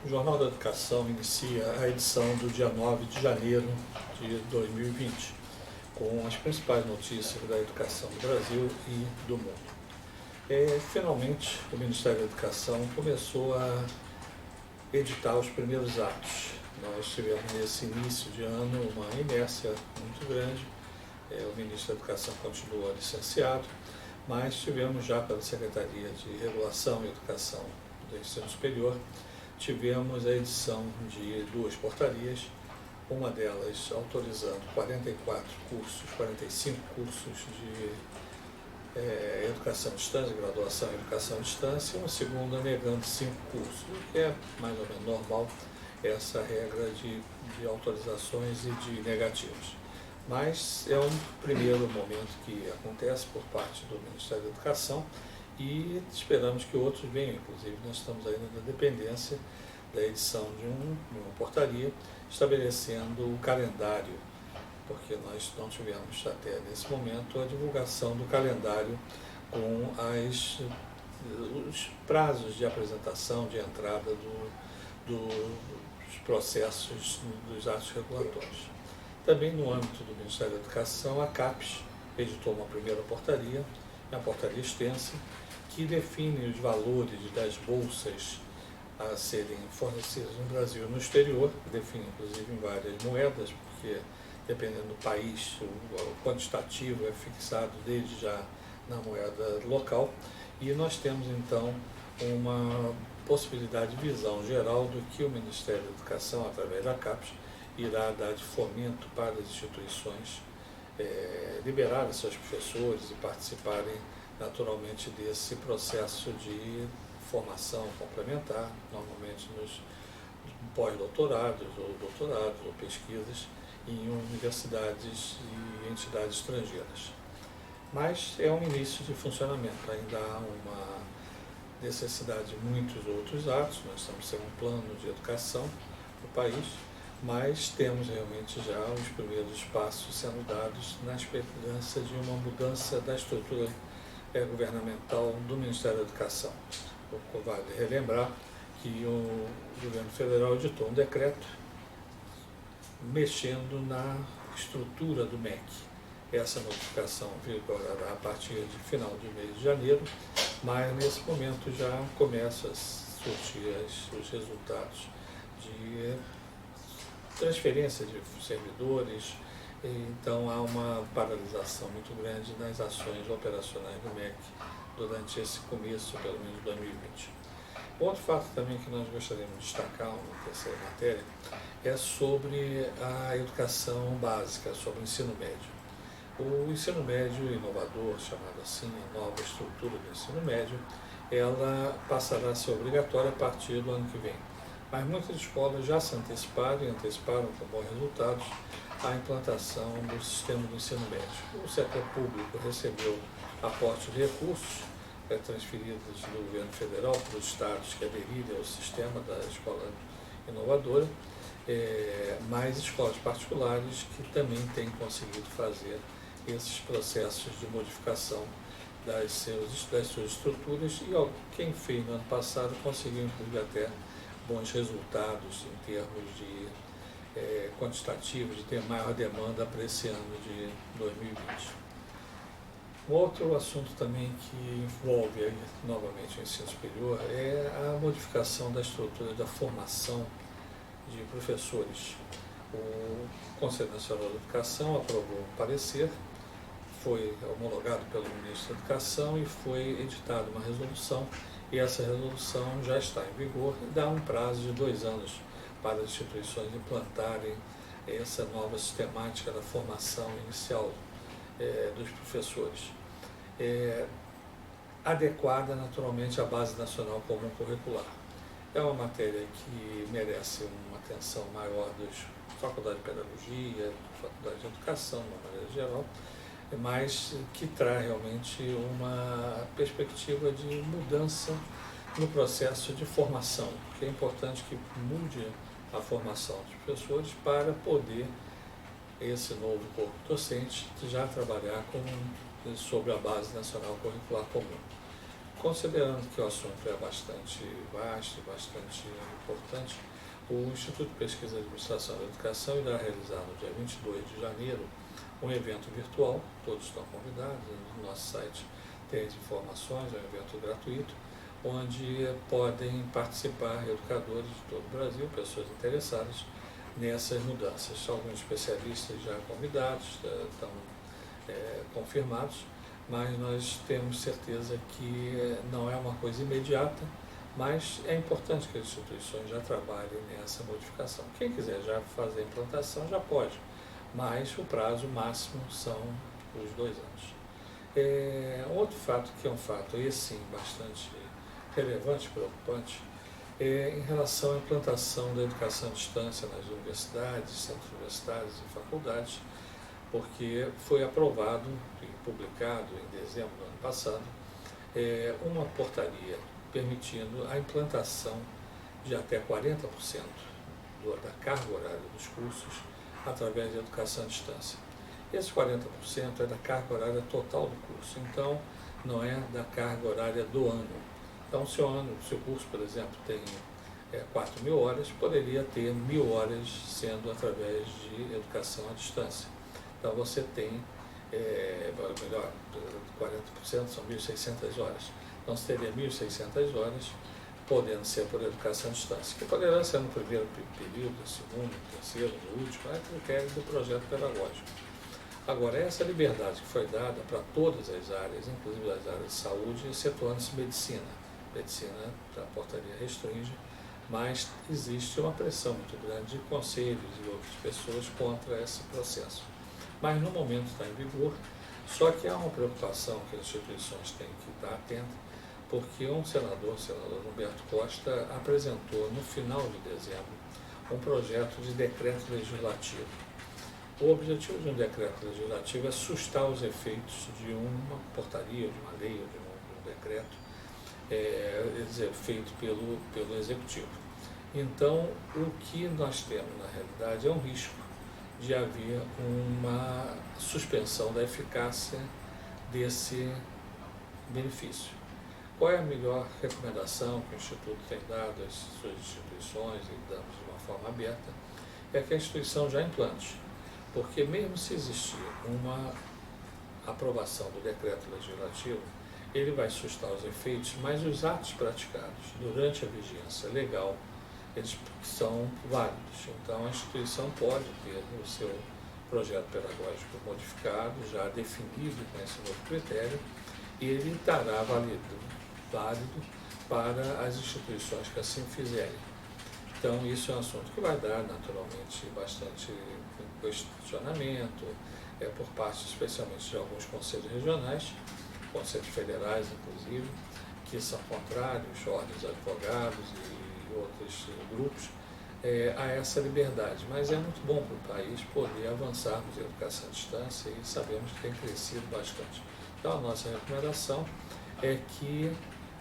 O Jornal da Educação inicia a edição do dia 9 de janeiro de 2020, com as principais notícias da educação do Brasil e do mundo. Finalmente, o Ministério da Educação começou a editar os primeiros atos. Nós tivemos nesse início de ano uma inércia muito grande. O ministro da Educação continua licenciado, mas tivemos já pela Secretaria de Regulação e Educação do Ensino Superior, tivemos a edição de 2 portarias, uma delas autorizando 45 cursos de educação à distância, graduação em educação à distância, e uma segunda negando 5 cursos, o que é mais ou menos normal essa regra de autorizações e de negativos. Mas é um primeiro momento que acontece por parte do Ministério da Educação e esperamos que outros venham. Inclusive, nós estamos ainda na dependência da edição de uma portaria estabelecendo o calendário, porque nós não tivemos até nesse momento a divulgação do calendário com os prazos de apresentação, de entrada dos processos dos atos regulatórios. Também no âmbito do Ministério da Educação, a CAPES editou uma primeira portaria, uma portaria extensa, que define os valores das bolsas a serem fornecidas no Brasil e no exterior, define inclusive em várias moedas, porque dependendo do país, o quantitativo é fixado desde já na moeda local, e nós temos então uma possibilidade de visão geral do que o Ministério da Educação, através da CAPES, irá dar de fomento para as instituições liberarem seus professores e participarem naturalmente desse processo de formação complementar, normalmente nos pós-doutorados ou doutorados ou pesquisas em universidades e entidades estrangeiras. Mas é um início de funcionamento, ainda há uma necessidade de muitos outros atos, nós estamos sem um plano de educação no país, mas temos realmente já os primeiros passos sendo dados na esperança de uma mudança da estrutura governamental do Ministério da Educação. Vale relembrar que o governo federal editou um decreto mexendo na estrutura do MEC. Essa notificação vigorará a partir de final de mês de janeiro, mas nesse momento já começa a surtir os resultados de transferência de servidores, então há uma paralisação muito grande nas ações operacionais do MEC durante esse começo, pelo menos, de 2020. Outro fato também que nós gostaríamos de destacar, na terceira matéria, é sobre a educação básica, sobre o ensino médio. O ensino médio inovador, chamado assim, a nova estrutura do ensino médio, ela passará a ser obrigatória a partir do ano que vem. Mas muitas escolas já se anteciparam e anteciparam com bons resultados a implantação do sistema do ensino médio. O setor público recebeu aporte de recursos transferidos do governo federal para os estados que aderirem ao sistema da escola inovadora, mas escolas particulares que também têm conseguido fazer esses processos de modificação das suas estruturas, e quem fez no ano passado conseguiu inclusive até bons resultados em termos de quantitativo, de ter maior demanda para esse ano de 2020. Um outro assunto também que envolve novamente o ensino superior é a modificação da estrutura da formação de professores. O Conselho Nacional de Educação aprovou um parecer, foi homologado pelo Ministro da Educação e foi editada uma resolução, e essa resolução já está em vigor e dá um prazo de 2 anos para as instituições implantarem essa nova sistemática da formação inicial dos professores, adequada naturalmente à Base Nacional Comum Curricular. É uma matéria que merece uma atenção maior das faculdades de pedagogia, faculdades de educação, de uma maneira geral, mas que traz realmente uma perspectiva de mudança no processo de formação, que é importante que mude a formação dos professores para poder esse novo corpo docente já trabalhar sobre a Base Nacional Curricular Comum. Considerando que o assunto é bastante vasto, bastante importante, o Instituto de Pesquisa e Administração da Educação irá realizar no dia 22 de janeiro um evento virtual, todos estão convidados, no nosso site tem as informações, é um evento gratuito, onde podem participar educadores de todo o Brasil, pessoas interessadas nessas mudanças. Alguns especialistas já convidados, estão confirmados, mas nós temos certeza que não é uma coisa imediata, mas é importante que as instituições já trabalhem nessa modificação. Quem quiser já fazer a implantação já pode, mas o prazo máximo são os 2 anos. Outro fato, que é um fato, esse sim, bastante relevante, preocupante, em relação à implantação da educação à distância nas universidades, centros universitários e faculdades, porque foi aprovado e publicado em dezembro do ano passado uma portaria permitindo a implantação de até 40% da carga horária dos cursos através de educação à distância. Esse 40% é da carga horária total do curso, então não é da carga horária do ano. Então, se o curso, por exemplo, tem 4.000 horas, poderia ter 1.000 horas sendo através de educação à distância. Então, você tem, melhor, 40% são 1.600 horas. Então, você teria 1.600 horas podendo ser por educação à distância, que poderá ser no primeiro período, no segundo, no terceiro, no último, é critério do projeto pedagógico. Agora, essa liberdade que foi dada para todas as áreas, inclusive as áreas de saúde, excetuando-se medicina. Medicina, a portaria restringe, mas existe uma pressão muito grande de conselhos e outras pessoas contra esse processo. Mas no momento está em vigor, só que há uma preocupação que as instituições têm que estar atentas, porque o senador Humberto Costa, apresentou no final de dezembro um projeto de decreto legislativo. O objetivo de um decreto legislativo é sustar os efeitos de uma portaria, de uma lei ou de um decreto, feito pelo Executivo. Então, o que nós temos, na realidade, é um risco de haver uma suspensão da eficácia desse benefício. Qual é a melhor recomendação que o Instituto tem dado às suas instituições, e damos de uma forma aberta, é que a instituição já implante, porque mesmo se existir uma aprovação do decreto legislativo, ele vai sustar os efeitos, mas os atos praticados durante a vigência legal, eles são válidos. Então, a instituição pode ter o seu projeto pedagógico modificado, já definido com esse novo critério, e ele estará válido para as instituições que assim fizerem. Então, isso é um assunto que vai dar, naturalmente, bastante questionamento, por parte, especialmente, de alguns conselhos regionais, conselhos federais, inclusive, que são contrários, ordens de advogados e outros grupos, a essa liberdade. Mas é muito bom para o país poder avançarmos em educação à distância e sabemos que tem crescido bastante. Então, a nossa recomendação é que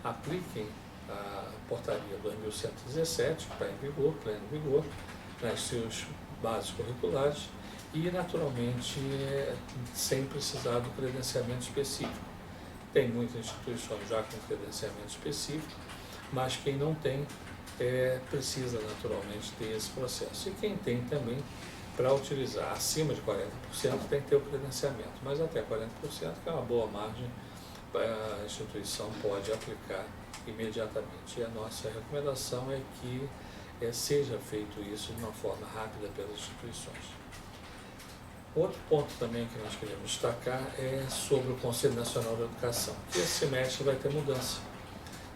apliquem a portaria 2117, que está em vigor, pleno vigor, nas suas bases curriculares e, naturalmente, sem precisar do credenciamento específico. Tem muitas instituições já com credenciamento específico, mas quem não tem precisa, naturalmente, ter esse processo. E quem tem também, para utilizar acima de 40%, tem que ter o credenciamento, mas até 40%, que é uma boa margem, a instituição pode aplicar imediatamente. E a nossa recomendação é que seja feito isso de uma forma rápida pelas instituições. Outro ponto também que nós queremos destacar é sobre o Conselho Nacional de Educação, que esse semestre vai ter mudança.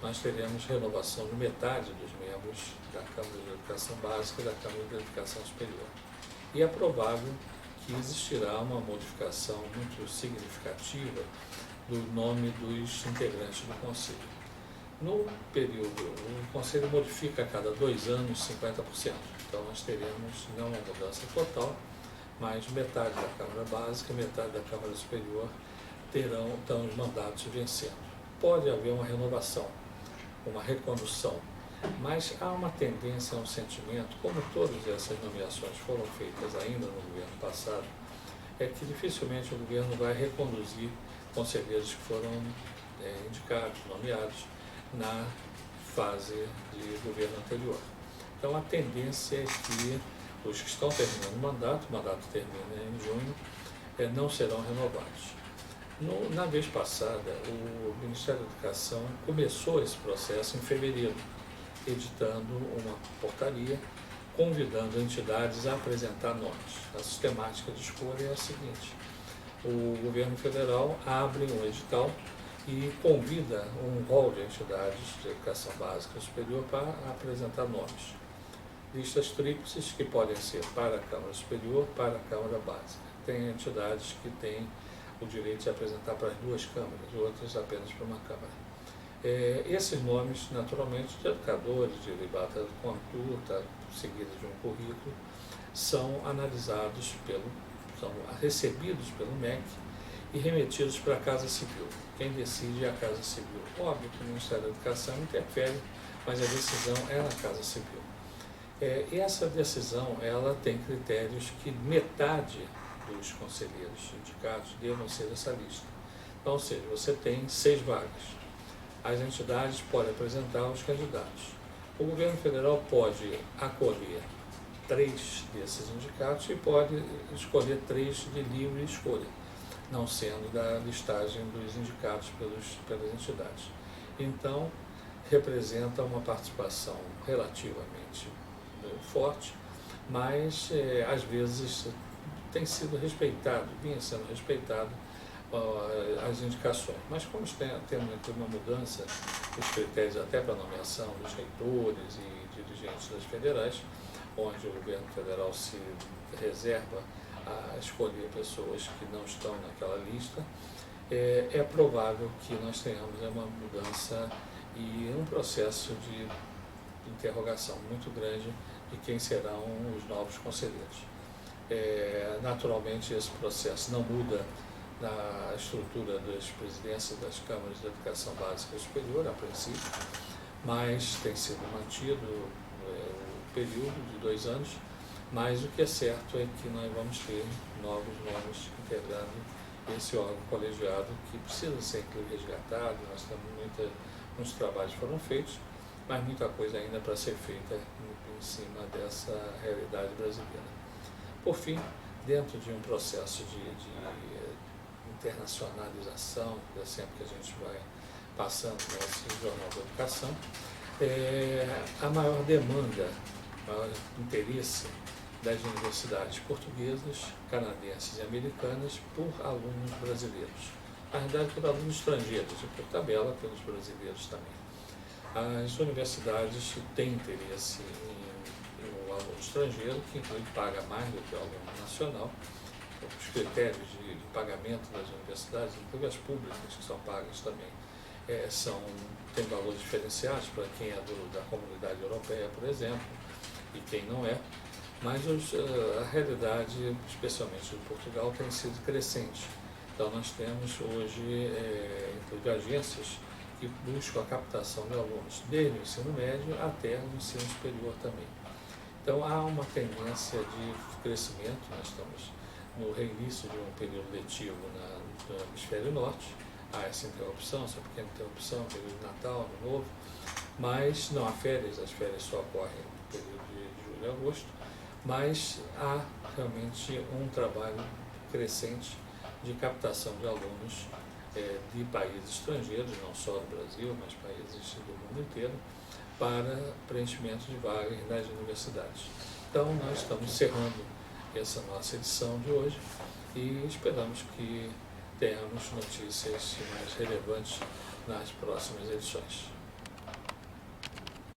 Nós teremos renovação de metade dos membros da Câmara de Educação Básica e da Câmara de Educação Superior. E é provável que existirá uma modificação muito significativa do nome dos integrantes do Conselho. No período, o Conselho modifica a cada 2 anos 50%. Então, nós teremos não uma mudança total, mas metade da Câmara Básica e metade da Câmara Superior terão os mandatos vencendo. Pode haver uma renovação, uma recondução, mas há uma tendência, um sentimento, como todas essas nomeações foram feitas ainda no governo passado, é que dificilmente o governo vai reconduzir conselheiros que foram indicados, nomeados na fase de governo anterior. Então a tendência é que os que estão terminando o mandato termina em junho, não serão renovados. Na vez passada, o Ministério da Educação começou esse processo em fevereiro, editando uma portaria convidando entidades a apresentar nomes. A sistemática de escolha é a seguinte: o governo federal abre um edital e convida um rol de entidades de educação básica superior para apresentar nomes. Listas tríplices que podem ser para a Câmara Superior, para a Câmara Básica. Tem entidades que têm o direito de apresentar para as duas câmaras, outras apenas para uma Câmara. Esses nomes, naturalmente, de educadores, de libata conduta, seguida de um currículo, são analisados são recebidos pelo MEC e remetidos para a Casa Civil. Quem decide é a Casa Civil. Óbvio que o Ministério da Educação interfere, mas a decisão é na Casa Civil. Essa decisão ela tem critérios que metade dos conselheiros indicados devam ser essa lista. Então, ou seja, você tem 6 vagas. As entidades podem apresentar os candidatos. O governo federal pode acolher 3 desses indicados e pode escolher 3 de livre escolha, não sendo da listagem dos indicados pelas entidades. Então, representa uma participação relativamente forte, mas às vezes tem sido respeitado, vinha sendo respeitado as indicações. Mas como temos aqui uma mudança dos critérios até para a nomeação dos reitores e dirigentes das federais, onde o governo federal se reserva a escolher pessoas que não estão naquela lista, é provável que nós tenhamos uma mudança e um processo de interrogação muito grande de quem serão os novos conselheiros. Naturalmente, esse processo não muda na estrutura das presidências das câmaras de educação básica superior, a princípio, mas tem sido mantido o período de 2 anos, mas o que é certo é que nós vamos ter novos nomes integrando esse órgão colegiado que precisa ser resgatado. Nós temos muitos trabalhos foram feitos, mas muita coisa ainda para ser feita em cima dessa realidade brasileira. Por fim, dentro de um processo de internacionalização, que é sempre que a gente vai passando nesse Jornal da Educação, a maior demanda, maior interesse das universidades portuguesas, canadenses e americanas por alunos brasileiros. Na verdade, por alunos estrangeiros e, por tabela, pelos brasileiros também. As universidades têm interesse em um aluno estrangeiro, que inclui paga mais do que o aluno nacional. Os critérios de pagamento das universidades, inclusive as públicas que são pagas também, têm valores diferenciados para quem é da comunidade europeia, por exemplo, e quem não é. Mas a realidade, especialmente de Portugal, tem sido crescente. Então nós temos hoje, inclusive, agências que buscam a captação de alunos desde o ensino médio até o ensino superior também. Então há uma tendência de crescimento. Nós estamos no reinício de um período letivo no hemisfério norte. Há essa interrupção, essa pequena interrupção, período de Natal, Ano Novo, mas não há férias, as férias só ocorrem no período de julho e agosto, mas há realmente um trabalho crescente de captação de alunos de países estrangeiros, não só do Brasil, mas países do mundo inteiro, para preenchimento de vagas nas universidades. Então, nós estamos encerrando essa nossa edição de hoje e esperamos que tenhamos notícias mais relevantes nas próximas edições.